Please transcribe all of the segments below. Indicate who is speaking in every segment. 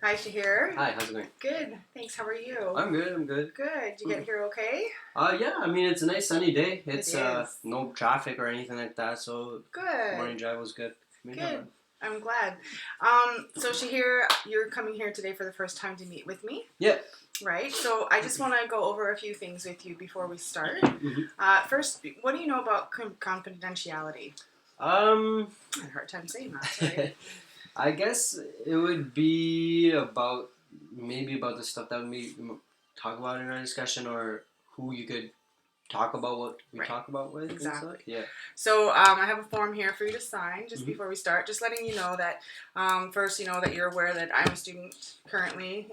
Speaker 1: Hi, Shahir.
Speaker 2: Hi, how's it going?
Speaker 1: Good, thanks. How are you?
Speaker 2: I'm good.
Speaker 1: Good. Did you get here okay?
Speaker 2: Yeah, I mean, it's a nice sunny day. It's
Speaker 1: It is.
Speaker 2: no traffic or anything like that, so
Speaker 1: Good.
Speaker 2: morning drive was good.
Speaker 1: Good. I'm glad. So Shahir, you're coming here today for the first time to meet with me.
Speaker 2: Yeah.
Speaker 1: Right. So I just want to go over a few things with you before we start. First, what do you know about confidentiality?
Speaker 2: Um,
Speaker 1: I had a hard time saying that. Sorry.
Speaker 2: I guess it would be about the stuff that we talk about in our discussion, or who you could talk about what we talk about with.
Speaker 1: Exactly.
Speaker 2: And stuff. Yeah.
Speaker 1: So I have a form here for you to sign just before we start. Just letting you know that first, you know that you're aware that I'm a student currently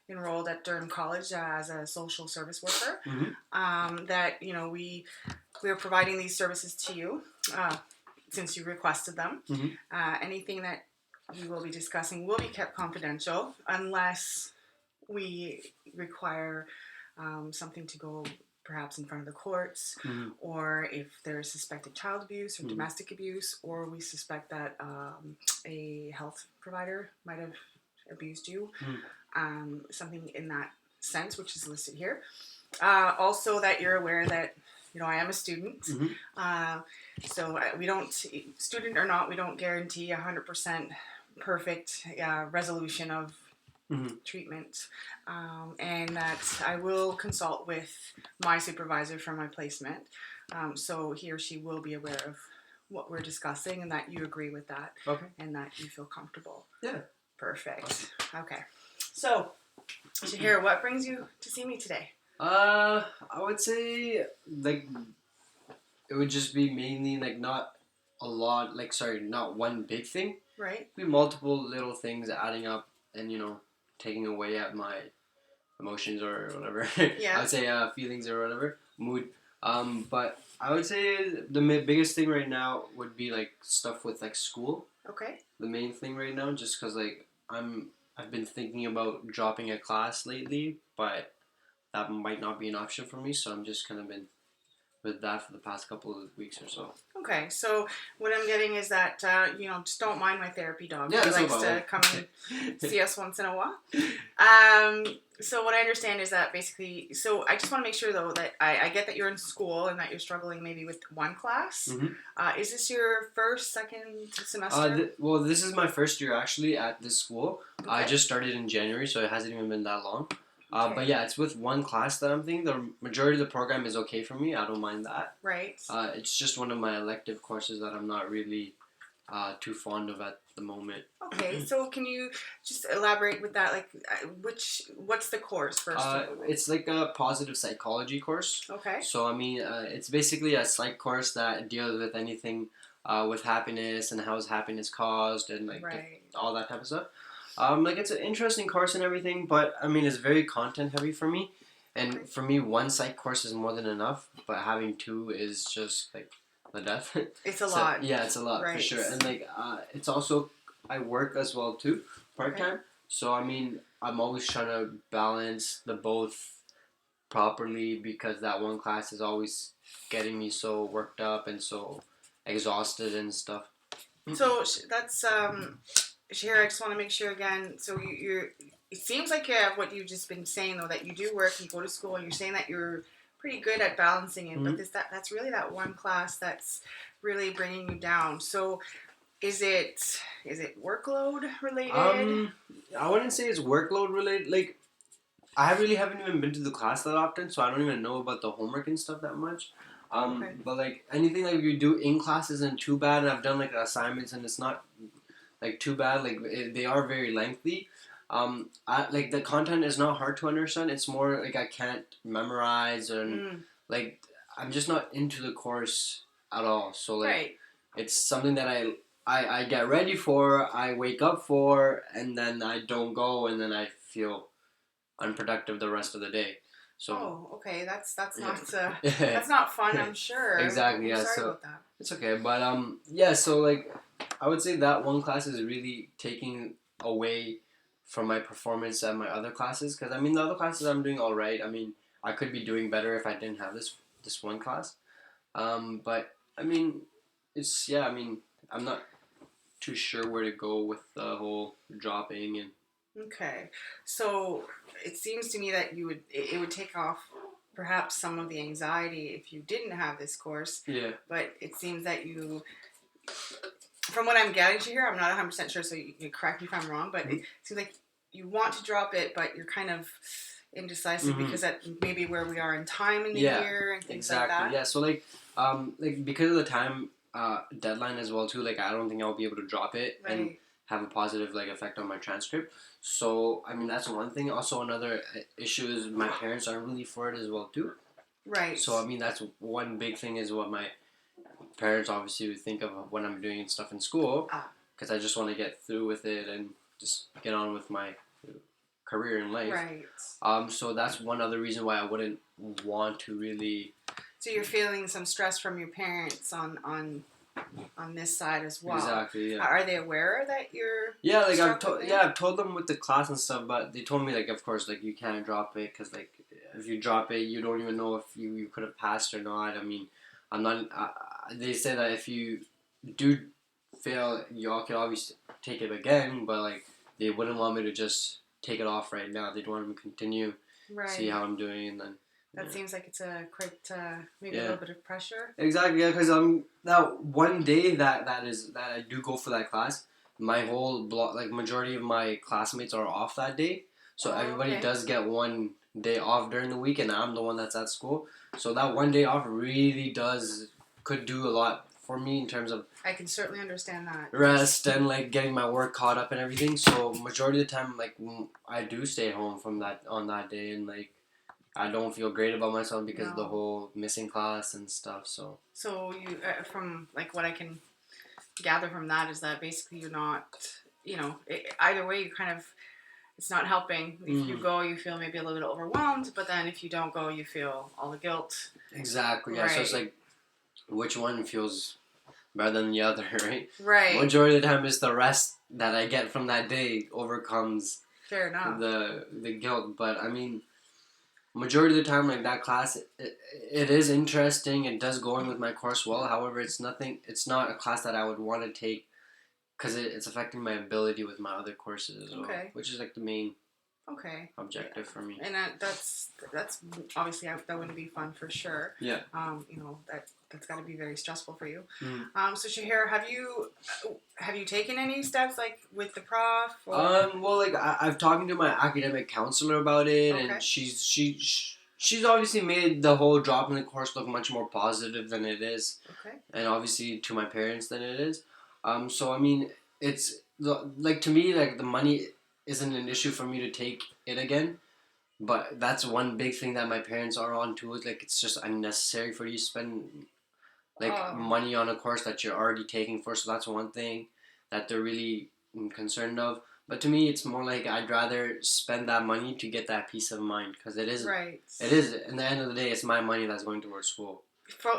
Speaker 1: enrolled at Durham College as a social service worker. That you know we're providing these services to you since you requested them. Anything that we will be discussing will be kept confidential unless we require something to go perhaps in front of the courts, or if there's suspected child abuse or domestic abuse, or we suspect that a health provider might have abused you, something in that sense, which is listed here. Also, that you're aware that I am a student, so we don't, student or not, we don't guarantee 100% perfect resolution of treatment, and that I will consult with my supervisor for my placement, so he or she will be aware of what we're discussing and that you agree with that, and that you feel comfortable.
Speaker 2: Yeah.
Speaker 1: Perfect. Okay. So, Shahir, what brings you to see me today?
Speaker 2: I would say it would just be mainly not one big thing.
Speaker 1: Right.
Speaker 2: Be multiple little things adding up and taking away at my emotions or whatever.
Speaker 1: Yeah.
Speaker 2: I would say feelings or whatever, mood. But I would say the biggest thing right now would be stuff with school.
Speaker 1: Okay.
Speaker 2: The main thing right now, just because I've been thinking about dropping a class lately, but that might not be an option for me. So I'm just kind of been with that for the past couple of weeks or so.
Speaker 1: Okay, so what I'm getting is that, just don't mind my therapy dog.
Speaker 2: Yeah,
Speaker 1: he likes to come and see us once in a while. So what I understand is that basically, so I just want to make sure though that I get that you're in school and that you're struggling maybe with one class. Is this your first, second semester?
Speaker 2: Well, this is my first year actually at this school.
Speaker 1: Okay.
Speaker 2: I just started in January, so it hasn't even been that long. But yeah, it's with one class that I'm thinking. The majority of the program is okay for me. I don't mind that.
Speaker 1: Right.
Speaker 2: It's just one of my elective courses that I'm not really too fond of at the moment.
Speaker 1: Okay, so can you just elaborate with that? What's the course first?
Speaker 2: It's like a positive psychology course.
Speaker 1: Okay. So
Speaker 2: I mean, it's basically a psych course that deals with anything with happiness and how is happiness caused and all that type of stuff. It's an interesting course and everything, but I mean, it's very content heavy for me. And for me, one psych course is more than enough, but having two is just the death.
Speaker 1: It's a lot.
Speaker 2: Yeah, it's a lot for sure. And it's also, I work as well too, part time. Okay. So I mean, I'm always trying to balance the both properly because that one class is always getting me so worked up and so exhausted and stuff.
Speaker 1: So that's Shahir, I just want to make sure again. So you're. It seems like what you've just been saying though, that you do work, you go to school, and you're saying that you're pretty good at balancing it. But that's really that one class that's really bringing you down. So is it workload related?
Speaker 2: I wouldn't say it's workload related. I really haven't even been to the class that often, so I don't even know about the homework and stuff that much. But anything you do in class isn't too bad. And I've done assignments, and it's not too bad. They are very lengthy. The content is not hard to understand. It's more I can't memorize and I'm just not into the course at all. So it's something that I get ready for, I wake up for, and then I don't go, and then I feel unproductive the rest of the day. So
Speaker 1: okay, that's not that's not fun. I'm sure.
Speaker 2: Exactly.
Speaker 1: I'm sorry about that.
Speaker 2: It's okay, but yeah. So I would say that one class is really taking away from my performance at my other classes, because I mean the other classes I'm doing all right. I mean I could be doing better if I didn't have this one class, but I mean I mean I'm not too sure where to go with the whole dropping and.
Speaker 1: Okay, so it seems to me that it would take off perhaps some of the anxiety if you didn't have this course.
Speaker 2: Yeah.
Speaker 1: But it seems that you, from what I'm getting to here, I'm not 100% sure, so you correct me if I'm wrong, but it seems like you want to drop it, but you're kind of indecisive because that maybe where we are in time in the year and things like that.
Speaker 2: Yeah, so like because of the time deadline as well too, like I don't think I'll be able to drop it and have a positive like effect on my transcript. So I mean that's one thing. Also another issue is my parents aren't really for it as well too.
Speaker 1: Right.
Speaker 2: So I mean that's one big thing is what my parents obviously would think of when I'm doing stuff in school, because I just want to get through with it and just get on with my career in life.
Speaker 1: Right.
Speaker 2: So that's one other reason why I wouldn't want to really.
Speaker 1: So you're feeling some stress from your parents on this side as well.
Speaker 2: Exactly. Yeah.
Speaker 1: Are they aware that you're?
Speaker 2: Yeah, like I've told them with the class and stuff, but they told me like of course like you can't drop it because like if you drop it you don't even know if you could have passed or not. I mean, I'm not. They say that if you do fail, y'all could obviously take it again, but like they wouldn't want me to just take it off right now. They'd want me to continue, see how I'm doing, and then.
Speaker 1: That seems like it's a quite maybe a little bit of pressure.
Speaker 2: Exactly, yeah. Because that one day that I do go for that class, my whole block, like majority of my classmates are off that day, so everybody does get one day off during the week, and I'm the one that's at school. So that one day off really could do a lot for me in terms of.
Speaker 1: I can certainly understand that.
Speaker 2: Rest and like getting my work caught up and everything. So majority of the time, like I do stay home from that on that day, and like. I don't feel great about myself because of the whole missing class and stuff. So
Speaker 1: you, from like what I can gather from that is that basically you're not, either way you kind of, it's not helping. If you go, you feel maybe a little bit overwhelmed, but then if you don't go, you feel all the guilt.
Speaker 2: Exactly. Yeah. So it's like, which one feels better than the other, right?
Speaker 1: Right.
Speaker 2: Majority of the time, it's the rest that I get from that day overcomes.
Speaker 1: Fair enough.
Speaker 2: The guilt, but I mean. Majority of the time, like that class, it is interesting. It does go in with my course well. However, it's not a class that I would want to take because it's affecting my ability with my other courses as well, which is like the main objective for me.
Speaker 1: And that's obviously that wouldn't be fun for sure.
Speaker 2: Yeah.
Speaker 1: That's got to be very stressful for you. So Shahir, have you taken any steps like with the prof? Or?
Speaker 2: Well, like I've talked to my academic counselor about it, and she's obviously made the whole drop in the course look much more positive than it is. And obviously to my parents than it is. So I mean, it's like to me like the money isn't an issue for me to take it again, but that's one big thing that my parents are on too. Is like it's just unnecessary for you to spend like money on a course that you're already taking for. So that's one thing that they're really concerned of. But to me, it's more like I'd rather spend that money to get that peace of mind because it is. Right. It is. In the end of the day, it's my money that's going towards school.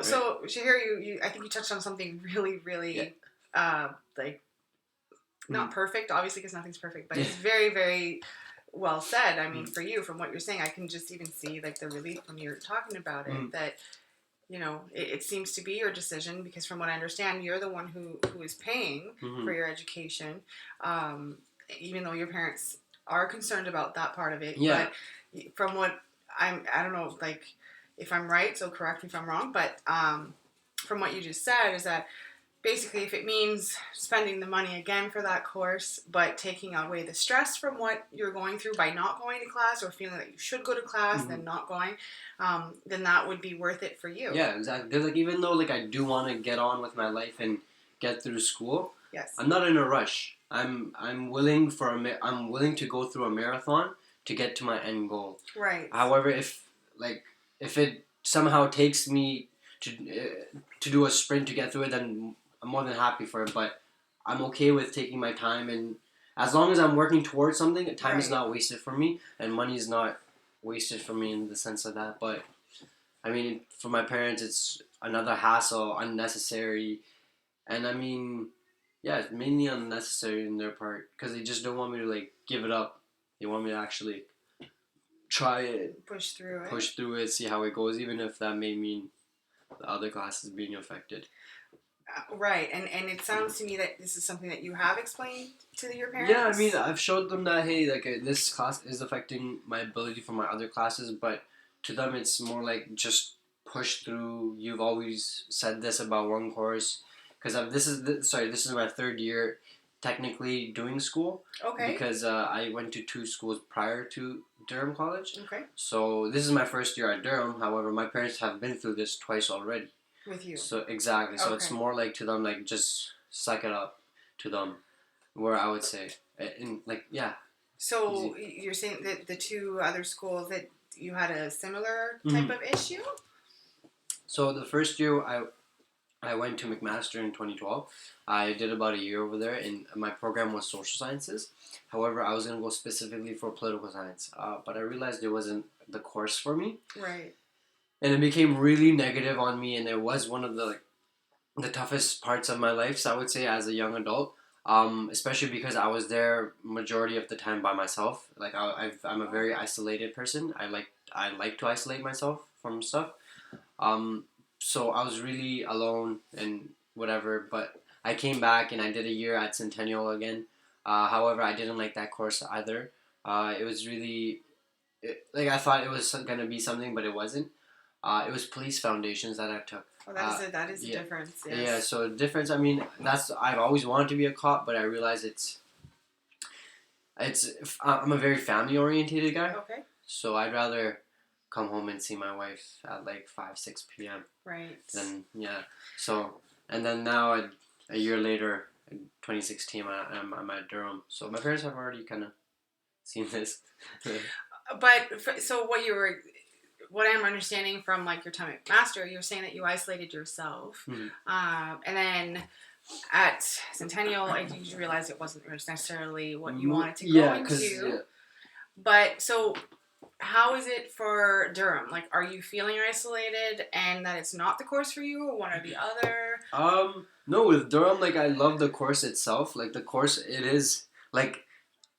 Speaker 1: So Shahir, you I think you touched on something really, really like. Not perfect, obviously, because nothing's perfect, but it's very, very well said. I mean, for you, from what you're saying, I can just even see like the relief when you're talking about it. That it seems to be your decision because, from what I understand, you're the one who is paying for your education, even though your parents are concerned about that part of it. Yeah. But from what I don't know, like if I'm right, so correct me if I'm wrong. But from what you just said, is that. Basically, if it means spending the money again for that course, but taking away the stress from what you're going through by not going to class or feeling that you should go to class and not going, then that would be worth it for you.
Speaker 2: Yeah, exactly. Because like even though like I do want to get on with my life and get through school, I'm not in a rush. I'm willing to go through a marathon to get to my end goal.
Speaker 1: Right.
Speaker 2: However, if it somehow takes me to do a sprint to get through it, then I'm more than happy for it, but I'm okay with taking my time, and as long as I'm working towards something, time is not wasted for me, and money is not wasted for me in the sense of that. But I mean, for my parents, it's another hassle, unnecessary, and I mean, yeah, it's mainly unnecessary in their part because they just don't want me to like give it up. They want me to actually try it, push through it, see how it goes, even if that may mean the other classes being affected.
Speaker 1: Right, and it sounds to me that this is something that you have explained to your parents.
Speaker 2: Yeah, I mean, I've showed them that, hey, like this class is affecting my ability for my other classes, but to them it's more like just push through. You've always said this about one course, because this is my third year technically doing school.
Speaker 1: Okay.
Speaker 2: Because I went to two schools prior to Durham College.
Speaker 1: Okay.
Speaker 2: So this is my first year at Durham. However, my parents have been through this twice already.
Speaker 1: With you.
Speaker 2: So exactly. So it's
Speaker 1: Okay.
Speaker 2: more like to them like just suck it up to them. Where I would say, in like yeah.
Speaker 1: So you're saying that the two other schools that you had a similar type
Speaker 2: Mhm.
Speaker 1: of issue?
Speaker 2: So the first year I went to McMaster in 2012. I did about a year over there, and my program was social sciences. However, I was gonna go specifically for political science, but I realized it wasn't the course for me.
Speaker 1: Right.
Speaker 2: And it became really negative on me, and it was one of the toughest parts of my life. So I would say as a young adult, especially because I was there majority of the time by myself. Like I'm a very isolated person. I like to isolate myself from stuff. Um, so I was really alone and whatever. But I came back and I did a year at Centennial again. However, I didn't like that course either. It was really like I thought it was gonna be something, but it wasn't. It was police foundations that I took.
Speaker 1: Oh, that is a difference. Yes.
Speaker 2: Yeah, so difference. I mean, I've always wanted to be a cop, but I realize I'm a very family oriented guy.
Speaker 1: Okay.
Speaker 2: So I'd rather come home and see my wife at like 5-6 p.m.
Speaker 1: Right.
Speaker 2: Then yeah. So and then now a year later, in 2016, I'm at Durham. So my parents have already kind of seen this.
Speaker 1: But so what I'm understanding from like your time at Master, you're saying that you isolated yourself, and then at Centennial, you realized it wasn't necessarily what you wanted to go into.
Speaker 2: Yeah.
Speaker 1: But so, how is it for Durham? Like, are you feeling isolated and that it's not the course for you, or one or the other?
Speaker 2: No, with Durham, like I love the course itself. Like the course, it is like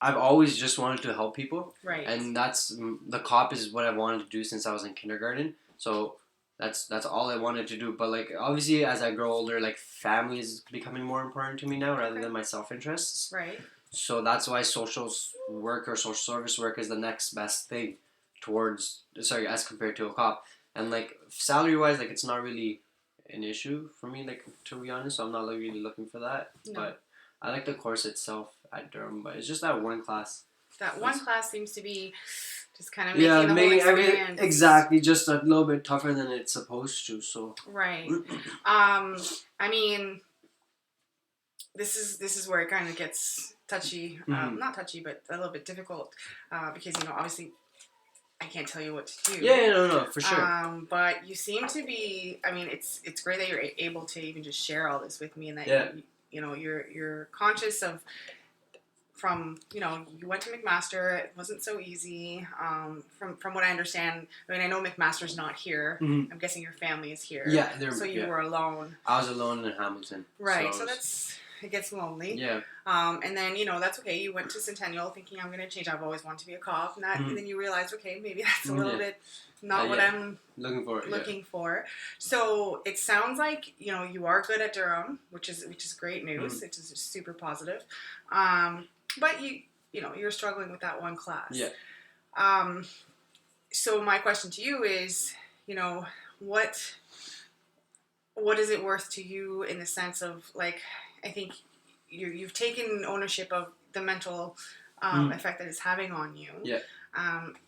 Speaker 2: I've always just wanted to help people,
Speaker 1: Right.
Speaker 2: and the cop is what I wanted to do since I was in kindergarten. So that's all I wanted to do. But like obviously, as I grow older, like family is becoming more important to me now rather than my self interests.
Speaker 1: Right.
Speaker 2: So that's why social work or social service work is the next best thing as compared to a cop. And like salary wise, like it's not really an issue for me, like to be honest. So I'm not really looking for that. No. But I like the course itself at Durham, but it's just that one class.
Speaker 1: That one class seems to be just kind of making the whole experience
Speaker 2: exactly just a little bit tougher than it's supposed to. So
Speaker 1: right. I mean, this is where it kind of gets touchy. Not touchy, but a little bit difficult because obviously I can't tell you what to do.
Speaker 2: Yeah, no, for sure.
Speaker 1: But you seem to be. I mean, it's great that you're able to even just share all this with me, and that you're conscious of. From you went to McMaster. It wasn't so easy. From what I understand, I mean I know McMaster's not here. I'm guessing your family is here.
Speaker 2: Yeah,
Speaker 1: so you were alone.
Speaker 2: I was alone in Hamilton.
Speaker 1: Right. So it gets lonely.
Speaker 2: Yeah.
Speaker 1: And then that's okay. You went to Centennial thinking I'm gonna change. I've always wanted to be a cop, and then you realize okay maybe that's a little bit not what I'm looking for. So it sounds like you are good at Durham, which is great news. It's just super positive. But you're struggling with that one class.
Speaker 2: Yeah.
Speaker 1: So my question to you is, what is it worth to you in the sense of like, I think you've taken ownership of the mental effect that it's having on you.
Speaker 2: Yeah.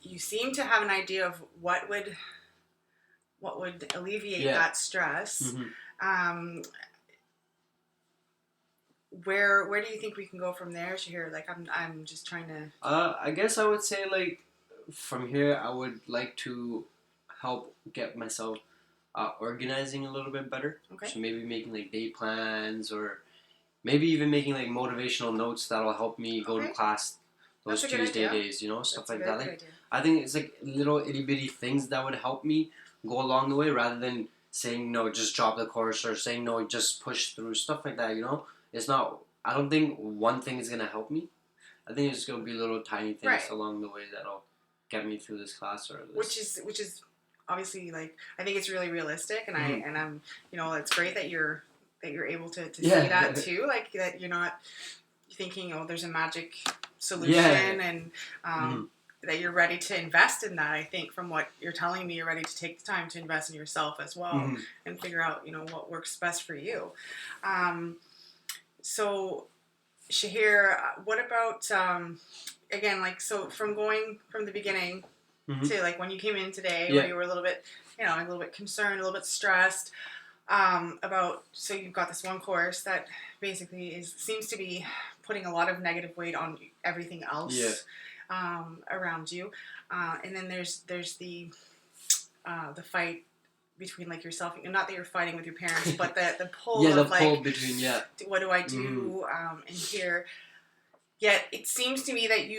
Speaker 1: You seem to have an idea of what would alleviate that stress. Where do you think we can go from there, Shahir? Like I'm just trying to.
Speaker 2: I guess I would say like from here I would like to help get myself organizing a little bit better.
Speaker 1: Okay.
Speaker 2: So maybe making like day plans or maybe even making like motivational notes that'll help me go to class those Tuesday days. Stuff like that. Like I think it's like little itty bitty things that would help me go along the way rather than saying no, just drop the course or saying no, just push through stuff like that. It's not. I don't think one thing is gonna help me. I think it's gonna be little tiny things along the way that'll get me through this class or this.
Speaker 1: Which is obviously like I think it's really realistic, and I'm it's great that you're that you're able to
Speaker 2: Yeah.
Speaker 1: see that too, like that you're not thinking, oh, there's a magic solution,
Speaker 2: Yeah.
Speaker 1: and that you're ready to invest in that. I think from what you're telling me, you're ready to take the time to invest in yourself as well, and figure out, what works best for you. So Shahir, what about again, like, so from going from the beginning to like when you came in today, where you were a little bit, a little bit concerned, a little bit stressed about, so you've got this one course that basically seems to be putting a lot of negative weight on everything else around you, and then there's the fight between like yourself, not that you're fighting with your parents, but the pull of
Speaker 2: the pull
Speaker 1: like
Speaker 2: between
Speaker 1: what do I do in here. Yet it seems to me that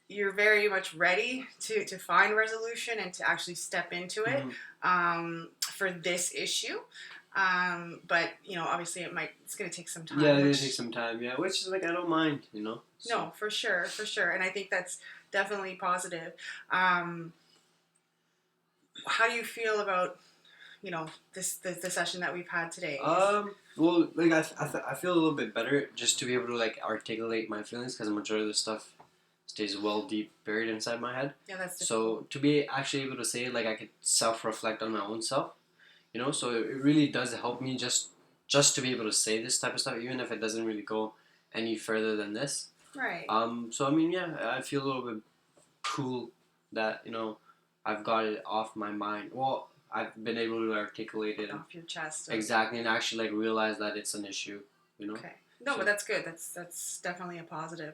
Speaker 1: you're very much ready to find resolution and to actually step into it for this issue. But obviously it's going to take some time.
Speaker 2: Yeah, it's going to take some time. Yeah, which is like, I don't mind. So.
Speaker 1: No, for sure, and I think that's definitely positive. How do you feel about this the session that we've had today?
Speaker 2: Well, like I feel a little bit better just to be able to like articulate my feelings, because the majority of the stuff stays well deep buried inside my head.
Speaker 1: Yeah, that's difficult.
Speaker 2: So to be actually able to say it, like I could self-reflect on my own self, so it really does help me just to be able to say this type of stuff, even if it doesn't really go any further than this.
Speaker 1: Right.
Speaker 2: So I mean, yeah, I feel a little bit cool that I've got it off my mind. Well, I've been able to articulate it
Speaker 1: off your chest.
Speaker 2: Exactly, and actually like realize that it's an issue.
Speaker 1: Okay. No, but that's good. That's definitely a positive.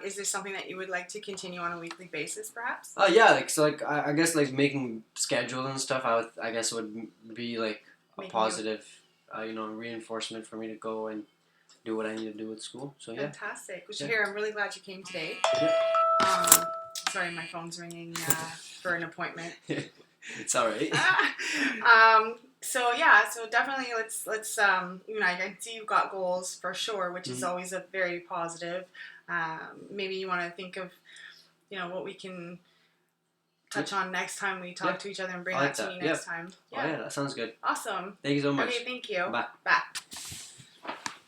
Speaker 1: Is there something that you would like to continue on a weekly basis, perhaps?
Speaker 2: Yeah, I guess like making schedule and stuff. I guess would be like a positive, reinforcement for me to go and do what I need to do at school. So yeah.
Speaker 1: Fantastic. Well, Shahir, I'm really glad you came today.
Speaker 2: Yeah.
Speaker 1: Sorry, my phone's ringing for an appointment.
Speaker 2: It's all right.
Speaker 1: So definitely let's I can see you've got goals for sure, which is always a very positive. Maybe you want to think of what we can touch on next time we talk to each other, and bring that to me next time.
Speaker 2: Yeah. Oh yeah, that sounds good.
Speaker 1: Awesome.
Speaker 2: Thank you so much.
Speaker 1: Okay, thank you.
Speaker 2: Bye.
Speaker 1: Bye.